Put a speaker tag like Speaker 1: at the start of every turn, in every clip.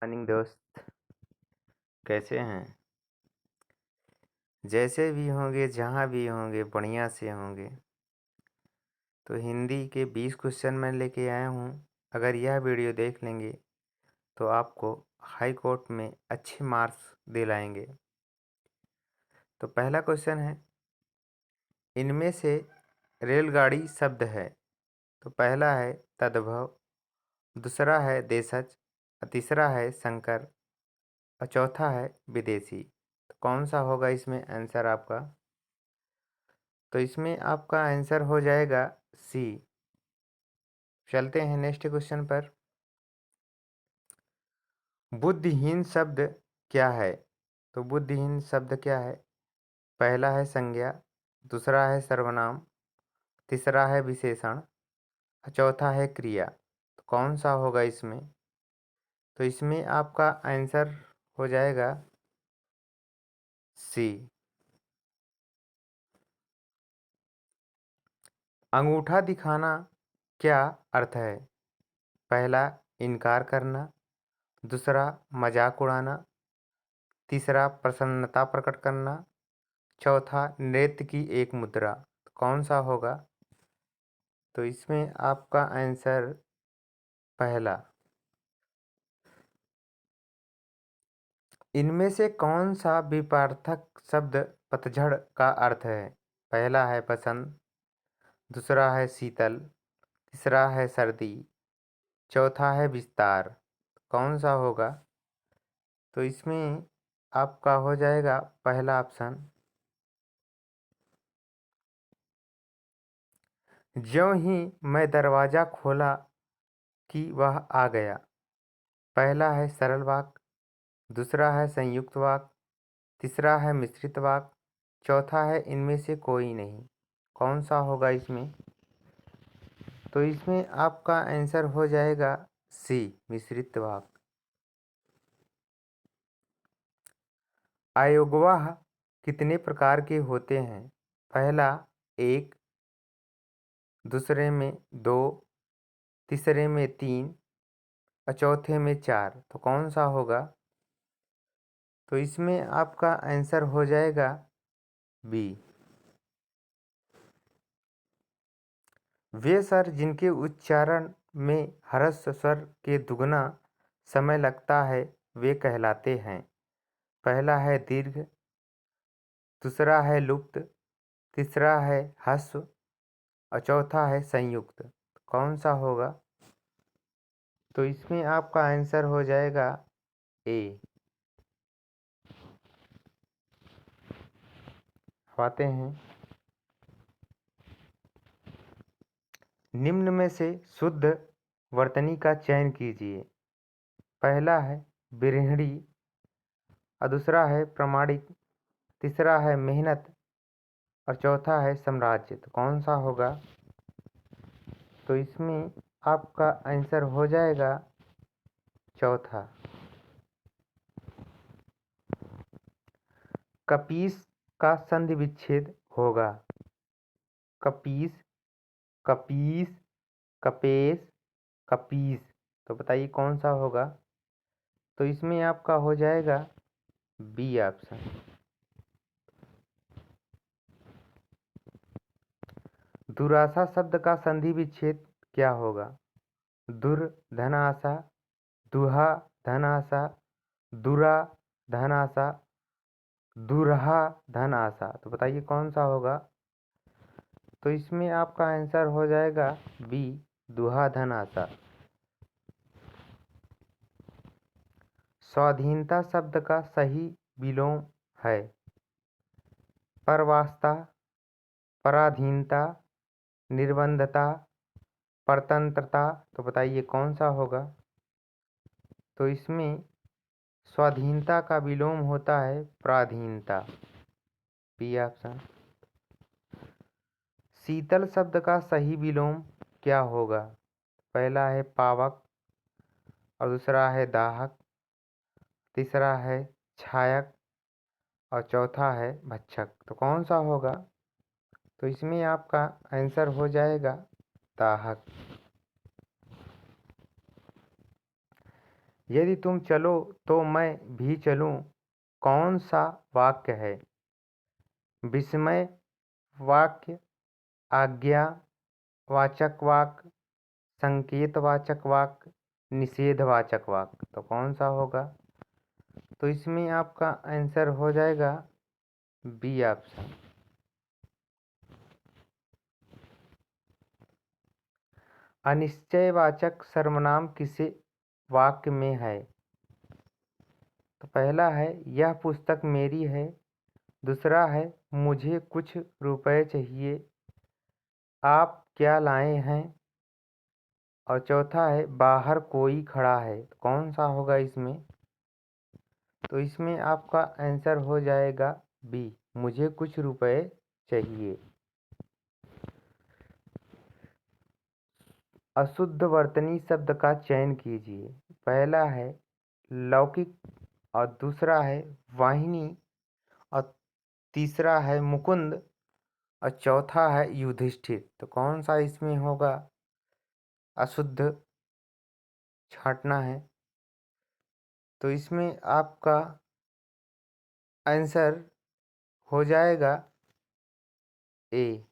Speaker 1: Morning दोस्त, कैसे हैं? जैसे भी होंगे, जहाँ भी होंगे, बढ़िया से होंगे। तो हिंदी के 20 क्वेश्चन मैं लेके आया हूँ। अगर यह वीडियो देख लेंगे तो आपको हाई कोर्ट में अच्छे मार्क्स दिलाएंगे। तो पहला क्वेश्चन है, इनमें से रेलगाड़ी शब्द है। तो पहला है तद्भव, दूसरा है देशज, तीसरा है शंकर और चौथा है विदेशी। तो कौन सा होगा इसमें आंसर आपका? तो इसमें आपका आंसर हो जाएगा सी। चलते हैं नेक्स्ट क्वेश्चन पर। बुद्धिहीन शब्द क्या है? तो बुद्धिहीन शब्द क्या है? पहला है संज्ञा, दूसरा है सर्वनाम, तीसरा है विशेषण, चौथा है क्रिया। तो कौन सा होगा इसमें? तो इसमें आपका आंसर हो जाएगा सी। अंगूठा दिखाना क्या अर्थ है? पहला इनकार करना, दूसरा मजाक उड़ाना, तीसरा प्रसन्नता प्रकट करना, चौथा नृत्य की एक मुद्रा। तो कौन सा होगा? तो इसमें आपका आंसर पहला। इनमें से कौन सा विपर्थक शब्द पतझड़ का अर्थ है? पहला है बसंत, दूसरा है शीतल, तीसरा है सर्दी, चौथा है विस्तार। कौन सा होगा? तो इसमें आपका हो जाएगा पहला ऑप्शन। ज्यों ही मैं दरवाजा खोला कि वह आ गया। पहला है सरल वाक्य, दूसरा है संयुक्त वाक्य, तीसरा है मिश्रित वाक्य, चौथा है इनमें से कोई नहीं। कौन सा होगा इसमें? तो इसमें आपका आंसर हो जाएगा सी, मिश्रित वाक्य। अयोगवाह कितने प्रकार के होते हैं? पहला एक, दूसरे में दो, तीसरे में तीन और चौथे में चार। तो कौन सा होगा? तो इसमें आपका आंसर हो जाएगा बी। वे स्वर जिनके उच्चारण में ह्रस्व स्वर के दुगना समय लगता है वे कहलाते हैं। पहला है दीर्घ, दूसरा है लुप्त, तीसरा है ह्रस्व और चौथा है संयुक्त। कौन सा होगा? तो इसमें आपका आंसर हो जाएगा ए। आते हैं, निम्न में से शुद्ध वर्तनी का चयन कीजिए। पहला है बिरहणी और दूसरा है प्रामाणिक, तीसरा है मेहनत और चौथा है साम्राज्य। तो कौन सा होगा? तो इसमें आपका आंसर हो जाएगा चौथा। कपीस का संधि विच्छेद होगा। कपीस, कपीस, कपेस, कपीस। तो बताइए कौन सा होगा? तो इसमें आपका हो जाएगा बी ऑप्शन। दुराशा शब्द का संधि विच्छेद क्या होगा? दुर धन आशा, दुहा धन आशा, दुरा धन आशा, दुरहा धन आशा। तो बताइए कौन सा होगा? तो इसमें आपका आंसर हो जाएगा बी, दुहा धन आशा। स्वाधीनता शब्द का सही विलोम है। परवास्ता, पराधीनता, निर्बंधता, परतंत्रता। तो बताइए कौन सा होगा? तो इसमें स्वाधीनता का विलोम होता है पराधीनता, बी ऑप्शन। शीतल शब्द का सही विलोम क्या होगा? पहला है पावक और दूसरा है दाहक, तीसरा है छायक और चौथा है भक्षक। तो कौन सा होगा? तो इसमें आपका आंसर हो जाएगा दाहक। यदि तुम चलो तो मैं भी चलूं, कौन सा वाक्य है? विस्मय वाक्य, आज्ञा वाचक वाक्य, संकेतवाचक वाक्य, निषेधवाचक वाक्य। तो कौन सा होगा? तो इसमें आपका आंसर हो जाएगा बी ऑप्शन। अनिश्चयवाचक सर्वनाम किसे वाक्य में है? तो पहला है यह पुस्तक मेरी है, दूसरा है मुझे कुछ रुपए चाहिए, आप क्या लाए हैं, और चौथा है बाहर कोई खड़ा है। तो कौन सा होगा इसमें? तो इसमें आपका आंसर हो जाएगा बी, मुझे कुछ रुपए चाहिए। अशुद्ध वर्तनी शब्द का चयन कीजिए। पहला है लौकिक, और दूसरा है वाहिनी, और तीसरा है मुकुंद, और चौथा है युधिष्ठिर। तो कौन सा इसमें होगा? अशुद्ध छांटना है। तो इसमें आपका आंसर हो जाएगा ए।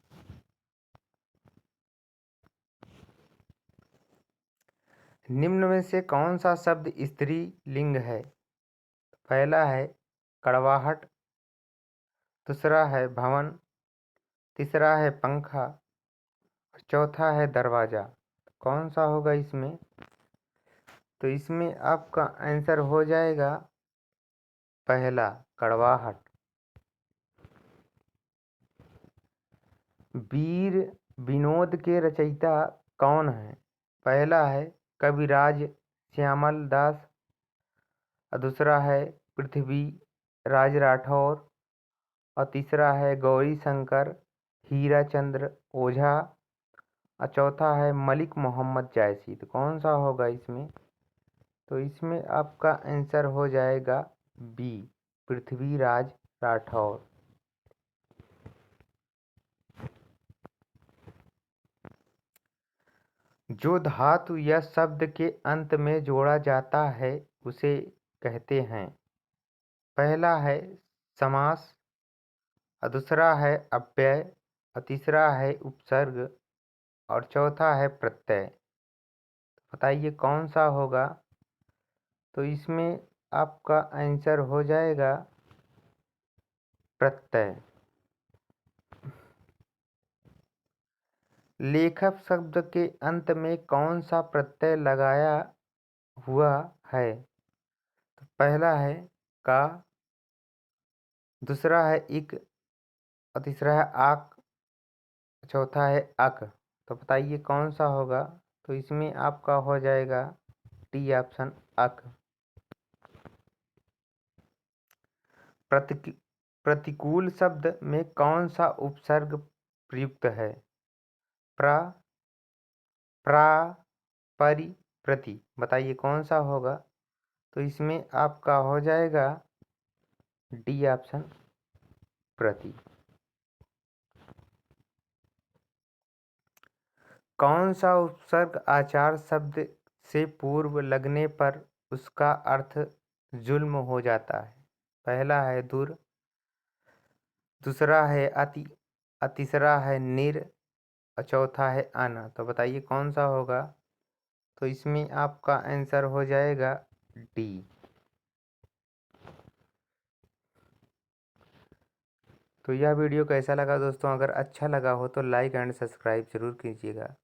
Speaker 1: निम्न में से कौन सा शब्द स्त्री लिंग है? पहला है कड़वाहट, दूसरा है भवन, तीसरा है पंखा, और चौथा है दरवाजा। कौन सा होगा इसमें? तो इसमें आपका आंसर हो जाएगा पहला, कड़वाहट। वीर विनोद के रचयिता कौन है? पहला है कविराज श्यामल दास, और दूसरा है पृथ्वी राज राठौर, और तीसरा है गौरी शंकर हीराचंद्र ओझा, और चौथा है मलिक मोहम्मद जायसी। तो कौन सा होगा इसमें? तो इसमें आपका आंसर हो जाएगा बी, पृथ्वीराज राठौर। जो धातु या शब्द के अंत में जोड़ा जाता है उसे कहते हैं। पहला है समास, और दूसरा है अव्यय, और तीसरा है उपसर्ग, और चौथा है प्रत्यय। बताइए कौन सा होगा? तो इसमें आपका आंसर हो जाएगा प्रत्यय। लेखक शब्द के अंत में कौन सा प्रत्यय लगाया हुआ है? तो पहला है का, दूसरा है इक, और तीसरा है आक, चौथा है अक। तो बताइए कौन सा होगा? तो इसमें आपका हो जाएगा डी ऑप्शन, अक। प्रतिकूल शब्द में कौन सा उपसर्ग प्रयुक्त है? प्रा, प्रा, परि, प्रति। बताइए कौन सा होगा? तो इसमें आपका हो जाएगा डी ऑप्शन, प्रति। कौन सा उपसर्ग आचार शब्द से पूर्व लगने पर उसका अर्थ जुल्म हो जाता है? पहला है दूर, दूसरा है अति, और तीसरा है निर, और चौथा है अन। तो बताइए कौन सा होगा? तो इसमें आपका आंसर हो जाएगा डी। तो यह वीडियो कैसा लगा दोस्तों? अगर अच्छा लगा हो तो लाइक एंड सब्सक्राइब जरूर कीजिएगा।